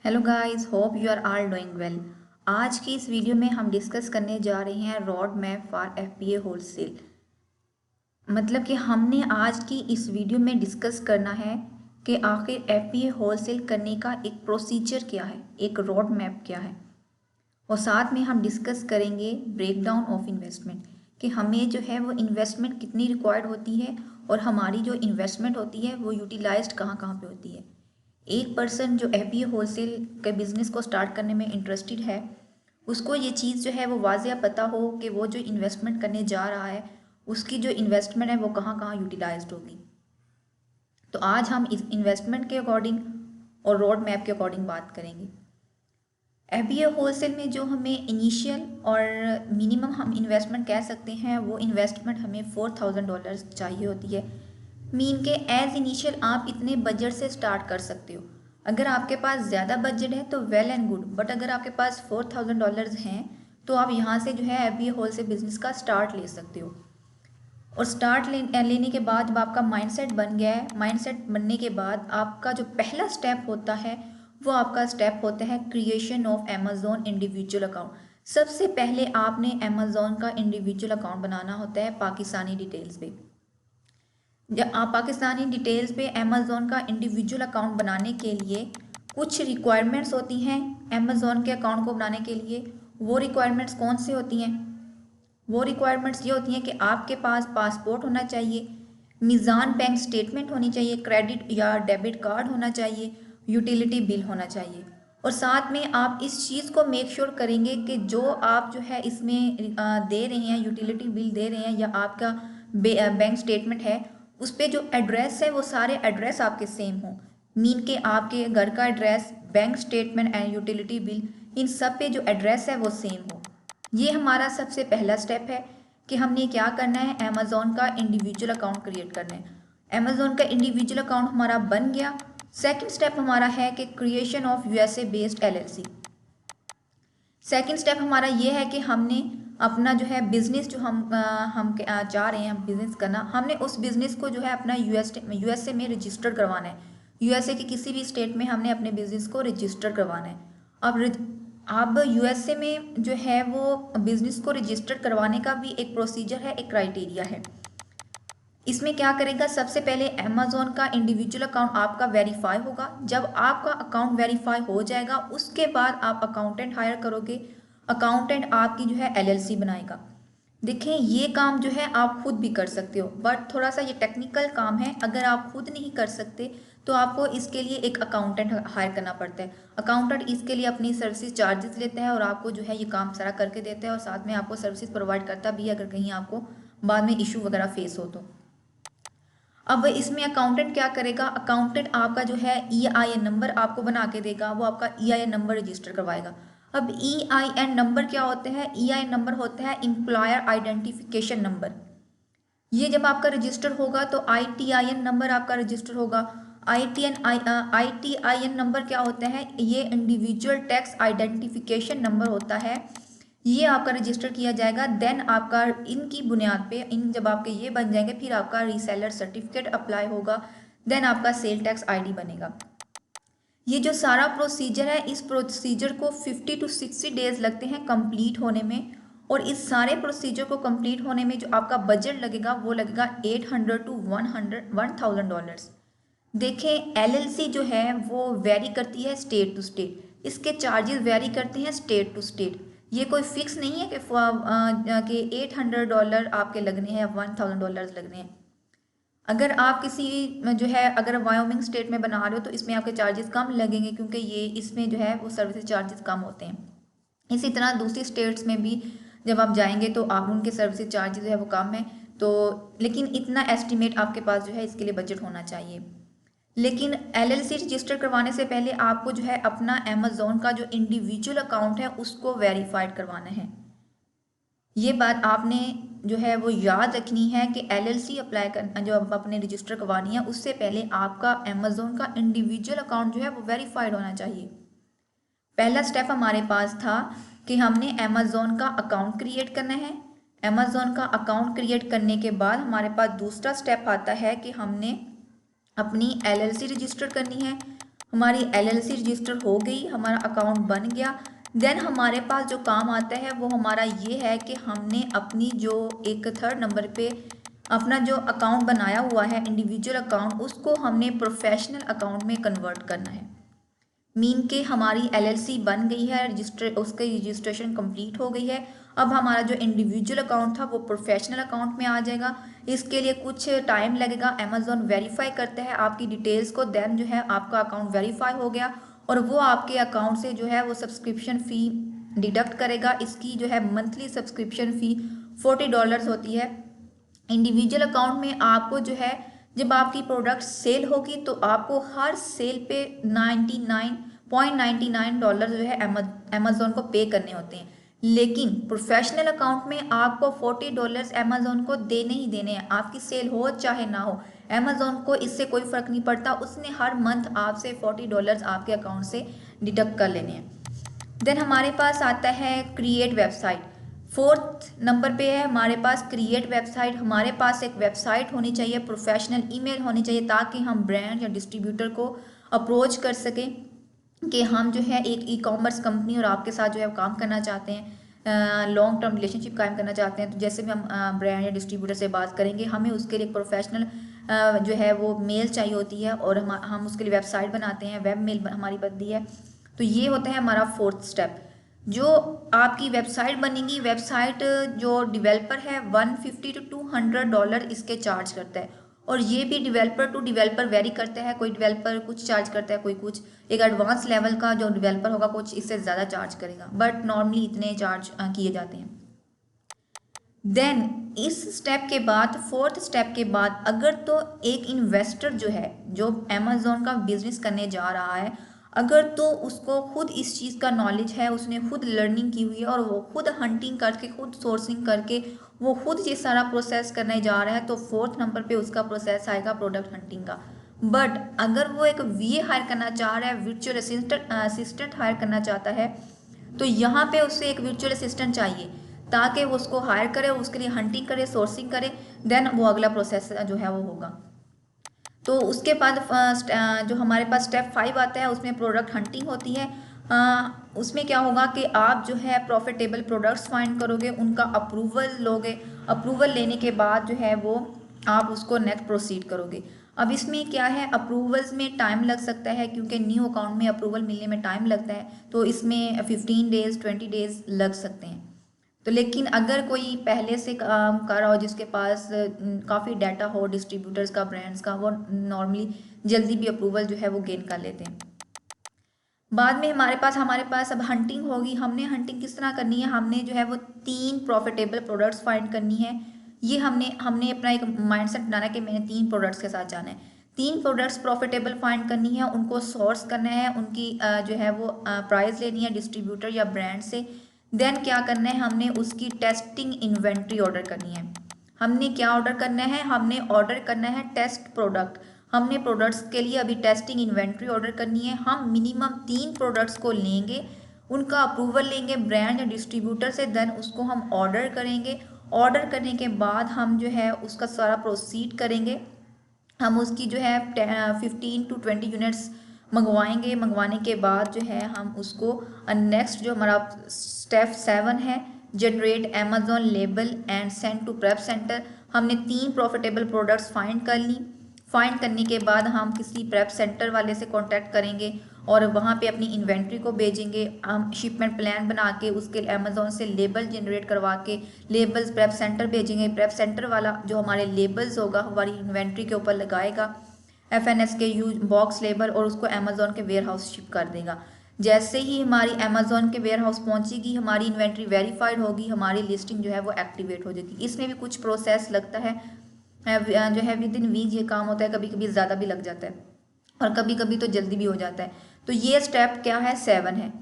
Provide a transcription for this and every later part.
Hello guys, hope you are all doing well. आज की इस वीडियो में हम डिस्कस करने जा रहे हैं road map for FPA wholesale. मतलब कि हमने आज की इस वीडियो में डिस्कस करना है कि आखिर एफपीए होलसेल करने का एक प्रोसीजर क्या है, एक रोड मैप क्या है। और साथ में हम डिस्कस करेंगे ब्रेकडाउन ऑफ इन्वेस्टमेंट कि हमें जो है वो इन्वेस्टमेंट कितनी रिक्वायर्ड होती है और हमारी जो इन्वेस्टमेंट होती है वो यूटिलाइज्ड कहाँ कहाँ पे होती है। एक पर्सन जो एफपीए होलसेल के बिज़नेस को स्टार्ट करने में इंटरेस्टेड है, उसको ये चीज़ जो है वो वाज़िया पता हो कि वो जो इन्वेस्टमेंट करने जा रहा है उसकी जो इन्वेस्टमेंट है वो कहाँ कहाँ यूटिलाइज्ड होगी। तो आज हम इस इन्वेस्टमेंट के अकॉर्डिंग और रोड मैप के अकॉर्डिंग बात करेंगे। एफबीए होलसेल में जो हमें इनिशियल और मिनिमम हम इन्वेस्टमेंट कह सकते हैं वो इन्वेस्टमेंट हमें $4,000 चाहिए होती है। मीन के एज इनिशियल आप इतने बजट से स्टार्ट कर सकते हो। अगर आपके पास ज़्यादा बजट है तो वेल एंड गुड, बट अगर आपके पास $4,000 हैं तो आप यहाँ से जो है एफबीए होलसेल बिजनेस का स्टार्ट ले सकते हो। और स्टार्ट लेने के बाद जब आपका माइंडसेट बन गया है, माइंडसेट बनने के बाद आपका जो पहला स्टेप होता है वो आपका स्टेप होता है creation of Amazon individual account. सबसे पहले आपने अमेज़ॉन का इंडिविजुअल अकाउंट बनाना होता है पाकिस्तानी डिटेल्स पे। जब आप पाकिस्तानी डिटेल्स पे अमेज़ॉन का इंडिविजुअल अकाउंट बनाने के लिए कुछ रिक्वायरमेंट्स होती हैं अमेज़ॉन के अकाउंट को बनाने के लिए। वो रिक्वायरमेंट्स कौन सी होती हैं? वो रिक्वायरमेंट्स ये होती हैं कि आपके पास पासपोर्ट होना चाहिए, मीज़ान बैंक स्टेटमेंट होनी चाहिए, क्रेडिट या डेबिट कार्ड होना चाहिए, यूटिलिटी बिल होना चाहिए। और साथ में आप इस चीज़ को मेक श्योर करेंगे कि जो आप जो है इसमें दे रहे हैं, यूटिलिटी बिल दे रहे हैं या आपका बैंक स्टेटमेंट है, उस पर जो एड्रेस है वो सारे एड्रेस आपके सेम हों। मीन के आपके घर का address, bank statement and utility bill, इन सब पे जो एड्रेस है वो सेम हो। ये हमारा सबसे पहला स्टेप है कि हमने क्या करना है, अमेज़ॉन का इंडिविजुअल अकाउंट क्रिएट करना है। अमेज़ॉन का इंडिविजुअल अकाउंट हमारा बन गया। सेकंड स्टेप हमारा है कि creation of USA based LLC. Second step हमारा ये है कि हमने अपना जो है बिजनेस जो हम चाह रहे हैं बिजनेस करना, हमने उस बिजनेस को जो है अपना यूएसए में रजिस्टर करवाना है। यूएसए के किसी भी स्टेट में हमने अपने बिजनेस को रजिस्टर करवाना है। अब यूएसए में जो है वो बिजनेस को रजिस्टर करवाने का भी एक प्रोसीजर है, एक क्राइटेरिया है। इसमें क्या करेगा, सबसे पहले अमेज़ॉन का इंडिविजुअल अकाउंट आपका वेरीफाई होगा। जब आपका अकाउंट वेरीफाई हो जाएगा उसके बाद आप अकाउंटेंट हायर करोगे। अकाउंटेंट आपकी जो है एलएलसी बनाएगा। देखें, ये काम जो है आप खुद भी कर सकते हो, बट थोड़ा सा ये टेक्निकल काम है। अगर आप खुद नहीं कर सकते तो आपको इसके लिए एक अकाउंटेंट हायर करना पड़ता है। अकाउंटेंट इसके लिए अपनी सर्विस चार्जेस लेता है और आपको जो है ये काम सारा करके देता है और साथ में आपको सर्विस प्रोवाइड करता भी है अगर कहीं आपको बाद में इशू वगैरह फेस हो तो। अब इसमें अकाउंटेंट क्या करेगा, अकाउंटेंट आपका जो है EIN नंबर आपको बना के देगा, वो आपका EIN नंबर रजिस्टर करवाएगा। अब EIN नंबर क्या होते हैं? EIN नंबर होता है एम्प्लॉयर आइडेंटिफिकेशन नंबर। ये जब आपका रजिस्टर होगा तो ITIN नंबर आपका रजिस्टर होगा। ITIN नंबर क्या होता है? ये इंडिविजुअल टैक्स आइडेंटिफिकेशन नंबर होता है। ये आपका रजिस्टर किया जाएगा। देन आपका इनकी बुनियाद पे इन जब आपके ये बन जाएंगे फिर आपका रीसेलर सर्टिफिकेट अप्लाई होगा। देन आपका सेल टैक्स ID बनेगा। ये जो सारा प्रोसीजर है, इस प्रोसीजर को 50 to 60 डेज लगते हैं कंप्लीट होने में। और इस सारे प्रोसीजर को कंप्लीट होने में जो आपका बजट लगेगा वो लगेगा $800 to $1,000। देखें, LLC जो है वो वेरी करती है स्टेट टू स्टेट, इसके चार्जेस वेरी करते हैं स्टेट टू स्टेट। ये कोई फिक्स नहीं है कि $800 आपके लगने हैं या $1,000 लगने हैं। अगर आप किसी जो है अगर वायोमिंग स्टेट में बना रहे हो तो इसमें आपके चार्जेस कम लगेंगे क्योंकि ये इसमें जो है वो सर्विस चार्जेस कम होते हैं। इसी तरह दूसरी स्टेट्स में भी जब आप जाएंगे तो आप उनके सर्विस चार्जेस जो है वो कम है। तो लेकिन इतना एस्टिमेट आपके पास जो है इसके लिए बजट होना चाहिए। लेकिन LLC रजिस्टर करवाने से पहले आपको जो है अपना अमेज़ॉन का जो इंडिविजुअल अकाउंट है उसको वेरीफाइड करवाना है। ये बात आपने जो है वो याद रखनी है कि LLC अप्लाई करना जो आप अपने रजिस्टर करवानी है उससे पहले आपका अमेज़ॉन का इंडिविजुअल अकाउंट जो है वो वेरीफाइड होना चाहिए। पहला स्टेप हमारे पास था कि हमने अमेज़ॉन का अकाउंट क्रिएट करना है। अमेज़ॉन का अकाउंट क्रिएट करने के बाद हमारे पास दूसरा स्टेप आता है कि हमने अपनी LLC रजिस्टर करनी है। हमारी LLC रजिस्टर हो गई, हमारा अकाउंट बन गया। देन हमारे पास जो काम आता है वो हमारा ये है कि हमने अपनी जो एक थर्ड नंबर पे अपना जो अकाउंट बनाया हुआ है इंडिविजुअल अकाउंट, उसको हमने प्रोफेशनल अकाउंट में कन्वर्ट करना है। मीन के हमारी LLC बन गई है, रजिस्टर उसकी रजिस्ट्रेशन कंप्लीट हो गई है। अब हमारा जो इंडिविजुअल अकाउंट था वो प्रोफेशनल अकाउंट में आ जाएगा। इसके लिए कुछ टाइम लगेगा। अमेजोन वेरीफाई करता है आपकी डिटेल्स को, देन जो है आपका अकाउंट वेरीफाई हो गया और वो आपके अकाउंट से जो है वो सब्सक्रिप्शन फ़ी डिडक्ट करेगा। इसकी जो है मंथली सब्सक्रिप्शन फ़ी $40 होती है। इंडिविजुअल अकाउंट में आपको जो है जब आपकी प्रोडक्ट सेल होगी तो आपको हर सेल पे $99.99 जो है अमेजोन को पे करने होते हैं। लेकिन प्रोफेशनल अकाउंट में आपको $40 अमेजोन को देने ही देने हैं, आपकी सेल हो चाहे ना हो। अमेजोन को इससे कोई फ़र्क नहीं पड़ता, उसने हर मंथ आपसे $40 आपके अकाउंट से डिडक्ट कर लेने हैं। देन हमारे पास आता है क्रिएट वेबसाइट। फोर्थ नंबर पे है हमारे पास क्रिएट वेबसाइट। हमारे पास एक वेबसाइट होनी चाहिए, प्रोफेशनल ईमेल होनी चाहिए, ताकि हम ब्रांड या डिस्ट्रीब्यूटर को अप्रोच कर सकें कि हम जो है एक ई-कॉमर्स कंपनी और आपके साथ जो है काम करना चाहते हैं, लॉन्ग टर्म रिलेशनशिप कायम करना चाहते हैं। तो जैसे भी हम ब्रांड या डिस्ट्रीब्यूटर से बात करेंगे, हमें उसके लिए प्रोफेशनल जो है वो मेल चाहिए होती है और हम उसके लिए वेबसाइट बनाते हैं, वेब मेल हमारी बनती है। तो ये होता है हमारा फोर्थ स्टेप। जो आपकी वेबसाइट बनेगी, वेबसाइट जो डेवलपर है $150 to $200 इसके चार्ज करता है और ये भी डेवलपर टू डेवलपर वेरी करता है। कोई डेवलपर कुछ चार्ज करता है, कोई कुछ। एक एडवांस लेवल का जो डेवलपर होगा कुछ इससे ज़्यादा चार्ज करेगा, बट नॉर्मली इतने चार्ज किए जाते हैं। देन इस स्टेप के बाद, फोर्थ स्टेप के बाद, अगर तो एक इन्वेस्टर जो है जो अमेजोन का बिजनेस करने जा रहा है, अगर तो उसको खुद इस चीज़ का नॉलेज है, उसने खुद लर्निंग की हुई है और वो खुद हंटिंग करके, खुद सोर्सिंग करके वो खुद ये सारा प्रोसेस करने जा रहा है, तो फोर्थ नंबर पे उसका प्रोसेस आएगा प्रोडक्ट हंटिंग का। बट अगर वो एक VA हायर करना चाह रहा है, वर्चुअल असिस्टेंट हायर करना चाहता है, तो यहाँ पे उससे एक वर्चुअल असिस्टेंट चाहिए ताकि वो उसको हायर करे, उसके लिए हंटिंग करे, सोर्सिंग करे, देन वो अगला प्रोसेस जो है वो होगा। तो उसके बाद जो हमारे पास स्टेप 5 आता है, उसमें प्रोडक्ट हंटिंग होती है। उसमें क्या होगा कि आप जो है प्रॉफिटेबल प्रोडक्ट्स फाइंड करोगे, उनका अप्रूवल लोगे, अप्रूवल लेने के बाद जो है वो आप उसको नेक्स्ट प्रोसीड करोगे। अब इसमें क्या है, अप्रूवल्स में टाइम लग सकता है क्योंकि न्यू अकाउंट में अप्रूवल मिलने में टाइम लगता है, तो इसमें 15 डेज़ 20 डेज़ लग सकते हैं। तो लेकिन अगर कोई पहले से काम कर रहा हो, जिसके पास काफ़ी डाटा हो डिस्ट्रीब्यूटर्स का, ब्रांड्स का, वो नॉर्मली जल्दी भी अप्रूवल जो है वो गेन कर लेते हैं। बाद में हमारे पास अब हंटिंग होगी। हमने हंटिंग किस तरह करनी है, हमने जो है वो 3 प्रॉफिटेबल प्रोडक्ट्स फाइंड करनी है। ये हमने अपना एक माइंडसेट बनाना है कि मैंने 3 प्रोडक्ट्स के साथ जाना है। 3 प्रोडक्ट्स प्रॉफिटेबल फाइंड करनी है, उनको सोर्स करना है, उनकी जो है वो प्राइस लेनी है डिस्ट्रीब्यूटर या ब्रांड से। देन क्या करना है, हमने उसकी टेस्टिंग इन्वेंट्री ऑर्डर करनी है। हमने क्या ऑर्डर करना है, हमने ऑर्डर करना है टेस्ट प्रोडक्ट। हमने प्रोडक्ट्स के लिए अभी टेस्टिंग इन्वेंट्री ऑर्डर करनी है। हम मिनिमम 3 प्रोडक्ट्स को लेंगे, उनका अप्रूवल लेंगे ब्रांड या डिस्ट्रीब्यूटर से, देन उसको हम ऑर्डर करेंगे। ऑर्डर करने के बाद हम जो है उसका सारा प्रोसीड करेंगे। हम उसकी जो है 15 to 20 यूनिट्स मंगवाएंगे। मंगवाने के बाद जो है हम उसको नेक्स्ट जो हमारा स्टेप 7 है, generate Amazon label and send to prep center. हमने 3 प्रॉफिटेबल प्रोडक्ट्स फाइंड कर ली। फाइंड करने के बाद हम किसी प्रेप सेंटर वाले से कांटेक्ट करेंगे और वहाँ पे अपनी इन्वेंट्री को भेजेंगे। हम शिपमेंट प्लान बना के उसके अमेजोन से लेबल जनरेट करवा के लेबल्स प्रेप सेंटर भेजेंगे। प्रेप सेंटर वाला जो हमारे लेबल्स होगा हमारी इन्वेंट्री के ऊपर लगाएगा FNSKU बॉक्स लेबल और उसको अमेजोन के वेयर हाउस शिप कर देगा। जैसे ही हमारी अमेजोन के वेयर हाउस पहुँचेगी, हमारी इन्वेंट्री वेरीफाइड होगी, हमारी लिस्टिंग जो है वो एक्टिवेट हो जाएगी। इसमें भी कुछ प्रोसेस लगता है, जो है विद इन वीक ये काम होता है, कभी कभी ज़्यादा भी लग जाता है और कभी कभी तो जल्दी भी हो जाता है। तो ये स्टेप क्या है, 7 है।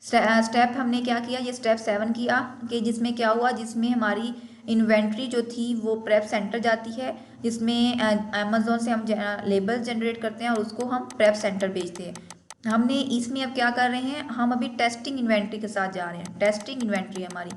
स्टेप हमने क्या किया, ये स्टेप 7 किया कि जिसमें क्या हुआ, जिसमें हमारी इन्वेंट्री जो थी वो प्रेप सेंटर जाती है, जिसमें अमेजोन से हम लेबल जनरेट करते हैं और उसको हम प्रेप सेंटर भेजते हैं। हमने इसमें अब क्या कर रहे हैं, हम अभी टेस्टिंग इन्वेंट्री के साथ जा रहे हैं। टेस्टिंग इन्वेंट्री हमारी,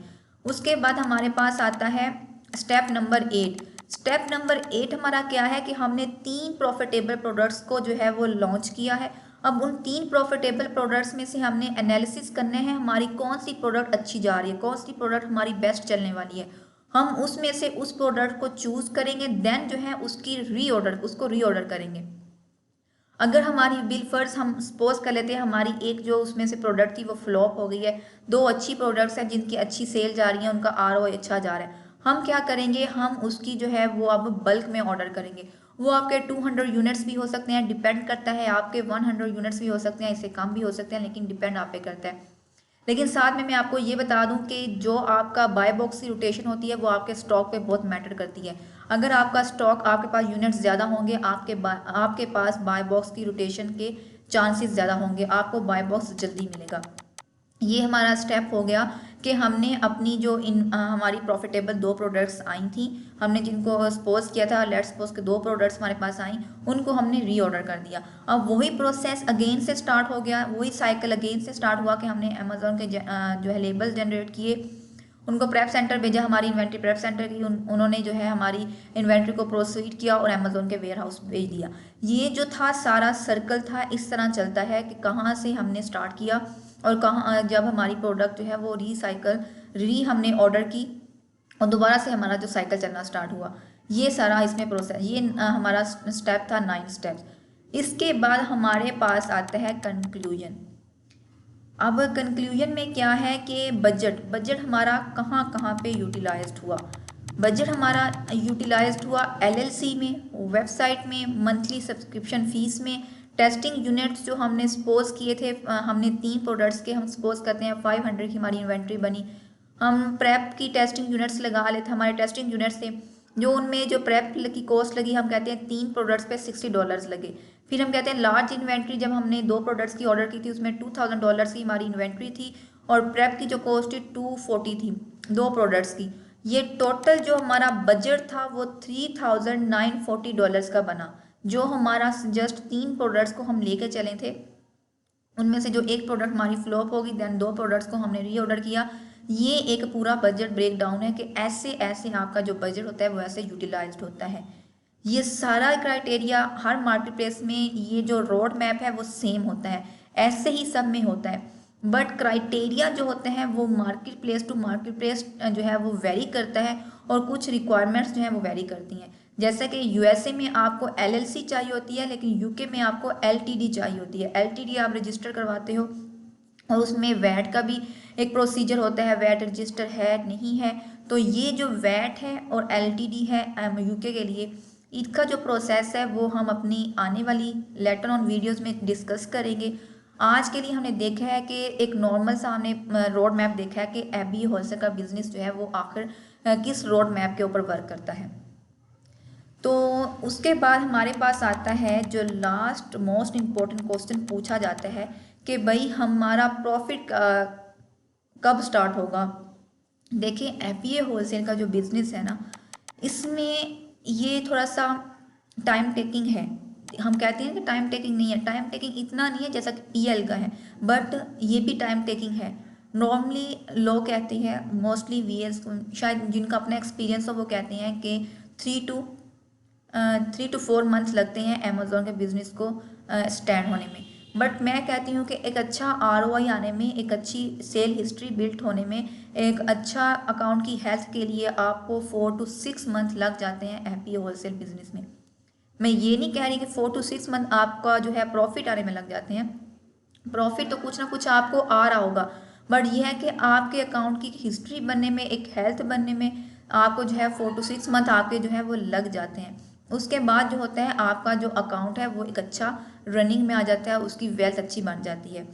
उसके बाद हमारे पास आता है स्टेप नंबर 8। स्टेप नंबर 8 हमारा क्या है कि हमने 3 प्रॉफिटेबल प्रोडक्ट्स को जो है वो लॉन्च किया है। अब उन 3 प्रॉफिटेबल प्रोडक्ट्स में से हमने एनालिसिस करने हैं हमारी कौन सी प्रोडक्ट अच्छी जा रही है, कौन सी प्रोडक्ट हमारी बेस्ट चलने वाली है। हम उसमें से उस प्रोडक्ट को चूज़ करेंगे, देन जो है उसको रीऑर्डर करेंगे। अगर हमारी बिल फर्ज हम सपोज कर लेते हैं हमारी एक जो उसमें से प्रोडक्ट थी वो फ्लॉप हो गई है, 2 अच्छी प्रोडक्ट्स हैं जिनकी अच्छी सेल जा रही है, उनका ROI अच्छा जा रहा है, हम क्या करेंगे, हम उसकी जो है वो अब बल्क में ऑर्डर करेंगे। वो आपके 200 यूनिट्स भी हो सकते हैं, डिपेंड करता है, आपके 100 यूनिट्स भी हो सकते हैं, इससे कम भी हो सकते हैं, लेकिन डिपेंड आप पे करता है। लेकिन साथ में मैं आपको ये बता दूं कि जो आपका बाय बॉक्स की रोटेशन होती है वो आपके स्टॉक पे बहुत मैटर करती है। अगर आपका स्टॉक, आपके पास यूनिट्स ज़्यादा होंगे, आपके पास बाय बॉक्स की रोटेशन के चांसेस ज़्यादा होंगे, आपको बाय बॉक्स जल्दी मिलेगा। ये हमारा स्टेप हो गया कि हमने अपनी जो हमारी प्रॉफिटेबल 2 प्रोडक्ट्स आई थी, हमने जिनको सपोज किया था, लेट्स सपोज के 2 प्रोडक्ट्स हमारे पास आई, उनको हमने रीऑर्डर कर दिया। अब वही प्रोसेस अगेन से स्टार्ट हो गया, वही साइकिल अगेन से स्टार्ट हुआ कि हमने अमेजोन के जो है लेबल्स जनरेट किए, उनको प्रेप सेंटर भेजा, हमारी इन्वेंट्री प्रेप सेंटर की उन्होंने जो है हमारी इन्वेंट्री को प्रोसीड किया और अमेजोन के वेयर हाउस भेज दिया। ये जो था सारा सर्कल था, इस तरह चलता है कि कहाँ से हमने स्टार्ट किया और कहाँ जब हमारी प्रोडक्ट जो है वो हमने ऑर्डर की और दोबारा से हमारा जो साइकिल चलना स्टार्ट हुआ, ये सारा इसमें प्रोसेस, ये हमारा स्टेप था 9 स्टेप्स। इसके बाद हमारे पास आता है कंक्लूजन। अब कंक्लूजन में क्या है कि बजट हमारा कहाँ कहाँ पे यूटिलाइज्ड हुआ। बजट हमारा यूटिलाइज्ड हुआ LLC में, वेबसाइट में, मंथली सब्सक्रिप्शन फीस में, टेस्टिंग यूनिट्स जो हमने सपोज किए थे, हमने 3 प्रोडक्ट्स के हम सपोज करते हैं 500 की हमारी इन्वेंट्री बनी, हम प्रेप की टेस्टिंग यूनिट्स लगा लेते, हमारे टेस्टिंग यूनिट्स थे जो उनमें जो प्रेप की कॉस्ट लगी, हम कहते हैं 3 प्रोडक्ट्स पे $60 लगे। फिर हम कहते हैं लार्ज इन्वेंट्री, जब हमने 2 प्रोडक्ट्स की ऑर्डर की थी उसमें $2000 की हमारी इन्वेंट्री थी और प्रेप की जो कॉस्ट थी 240 थी 2 प्रोडक्ट्स की। ये टोटल जो हमारा बजट था वो $3940 का बना, जो हमारा जस्ट 3 प्रोडक्ट्स को हम लेके चले थे, उनमें से जो एक प्रोडक्ट हमारी फ्लॉप होगी, देन 2 प्रोडक्ट्स को हमने रीऑर्डर किया। ये एक पूरा बजट ब्रेक डाउन है कि ऐसे ऐसे आपका जो बजट होता है वो ऐसे यूटिलाइज्ड होता है। ये सारा क्राइटेरिया हर मार्केट प्लेस में, ये जो रोड मैप है वो सेम होता है, ऐसे ही सब में होता है, बट क्राइटेरिया जो होते हैं वो market place to market place जो है वो वेरी करता है और कुछ रिक्वायरमेंट्स जो हैं वो वेरी करती हैं। जैसे कि USA में आपको LLC चाहिए होती है, लेकिन UK में आपको LTD चाहिए होती है। LTD आप रजिस्टर करवाते हो और उसमें वैट का भी एक प्रोसीजर होता है, वैट रजिस्टर है नहीं है, तो ये जो वैट है और LTD है UK के लिए, इसका जो प्रोसेस है वो हम अपनी आने वाली लेटर ऑन वीडियोस में डिस्कस करेंगे। आज के लिए हमने देखा है कि एक नॉर्मल सा हमने रोड मैप देखा है कि FBA होलसेल का बिजनेस जो है वो आखिर किस रोड मैप के ऊपर वर्क करता है। तो उसके बाद हमारे पास आता है जो लास्ट मोस्ट इम्पोर्टेंट क्वेश्चन पूछा जाता है कि भाई हमारा प्रॉफिट कब स्टार्ट होगा। देखिए FBA होलसेल का जो बिज़नेस है ना, इसमें ये थोड़ा सा टाइम टेकिंग है। हम कहते हैं कि टाइम टेकिंग नहीं है, टाइम टेकिंग इतना नहीं है जैसा कि PL का है, बट ये भी टाइम टेकिंग है। नॉर्मली लोग कहते हैं, मोस्टली VAs शायद जिनका अपना एक्सपीरियंस हो वो कहते हैं कि 3 to 4 मंथ्स लगते हैं अमेजोन के बिजनेस को स्टैंड होने में। बट मैं कहती हूँ कि एक अच्छा ROI आने में, एक अच्छी सेल हिस्ट्री बिल्ट होने में, एक अच्छा अकाउंट की हेल्थ के लिए आपको 4 to 6 मंथ लग जाते हैं FBA होलसेल बिजनेस में। मैं ये नहीं कह रही कि 4 to 6 मंथ आपका जो है प्रॉफिट आने में लग जाते हैं, प्रॉफिट तो कुछ ना कुछ आपको आ रहा होगा, बट ये है कि आपके अकाउंट की हिस्ट्री बनने में, एक हेल्थ बनने में आपको जो है 4 to 6 मंथ आपके जो है वो लग जाते हैं। उसके बाद जो होता है आपका जो अकाउंट है वो एक अच्छा रनिंग में आ जाता है, उसकी वेल्थ अच्छी बन जाती है।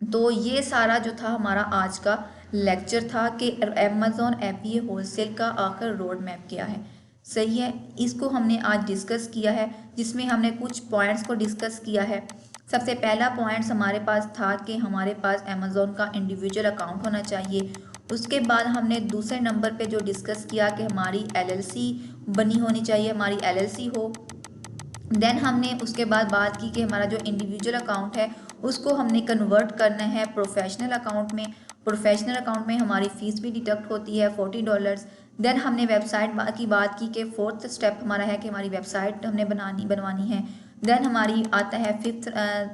तो ये सारा जो था हमारा आज का लेक्चर था कि अमेजोन FBA होलसेल का आखिर रोड मैप क्या है। सही है, इसको हमने आज डिस्कस किया है, जिसमें हमने कुछ पॉइंट्स को डिस्कस किया है। सबसे पहला पॉइंट्स हमारे पास था कि हमारे पास अमेजोन का इंडिविजुअल अकाउंट होना चाहिए। उसके बाद हमने दूसरे नंबर पे जो डिस्कस किया कि हमारी LLC बनी होनी चाहिए, हमारी LLC हो। देन हमने उसके बाद बात की कि हमारा जो इंडिविजुअल अकाउंट है उसको हमने कन्वर्ट करना है प्रोफेशनल अकाउंट में। प्रोफेशनल अकाउंट में हमारी फ़ीस भी डिडक्ट होती है $40। देन हमने वेबसाइट की बात की कि 4th स्टेप हमारा है कि हमारी वेबसाइट हमने बनवानी है। देन हमारी आता है 5th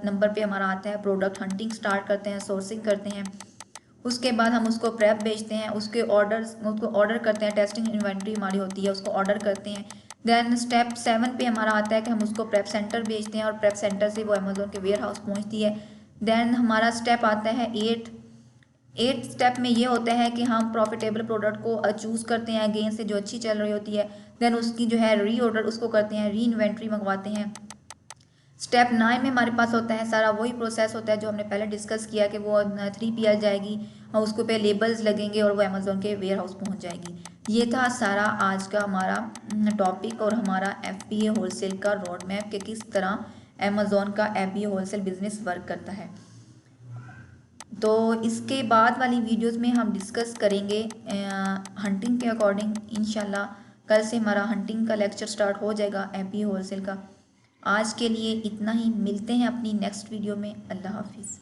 नंबर पे हमारा आता है प्रोडक्ट हंटिंग स्टार्ट करते हैं, सोर्सिंग करते हैं। उसके बाद हम उसको प्रेप बेचते हैं, उसको ऑर्डर करते हैं, टेस्टिंग इन्वेंट्री हमारी होती है, उसको ऑर्डर करते हैं। देन स्टेप 7 पे हमारा आता है कि हम उसको प्रेप सेंटर भेजते हैं और प्रेप सेंटर से वो अमेजोन के वेयर हाउस पहुँचती है। देन हमारा स्टेप आता है 8 स्टेप में ये होता है कि हम प्रॉफिटेबल प्रोडक्ट को चूज़ करते हैं अगेन से जो अच्छी चल रही होती है। देन उसकी जो है री ऑर्डर उसको करते हैं, री इन्वेंट्री मंगवाते हैं। स्टेप 9 में हमारे पास होता है सारा वही प्रोसेस होता है जो हमने पहले डिस्कस किया कि वो 3PL जाएगी और उसको पे लेबल्स लगेंगे और वो अमेजोन के वेयर हाउस पहुँच जाएगी। ये था सारा आज का हमारा टॉपिक और हमारा FBA होलसेल का रोड मैप कि किस तरह अमेजोन का FBA होलसेल बिजनेस वर्क करता है। तो इसके बाद वाली वीडियोस में हम डिस्कस करेंगे हंटिंग के अकॉर्डिंग। इंशाल्लाह कल से हमारा हंटिंग का लेक्चर स्टार्ट हो जाएगा FBA होलसेल का। आज के लिए इतना ही, मिलते हैं अपनी नेक्स्ट वीडियो में। अल्लाह हाफिज़।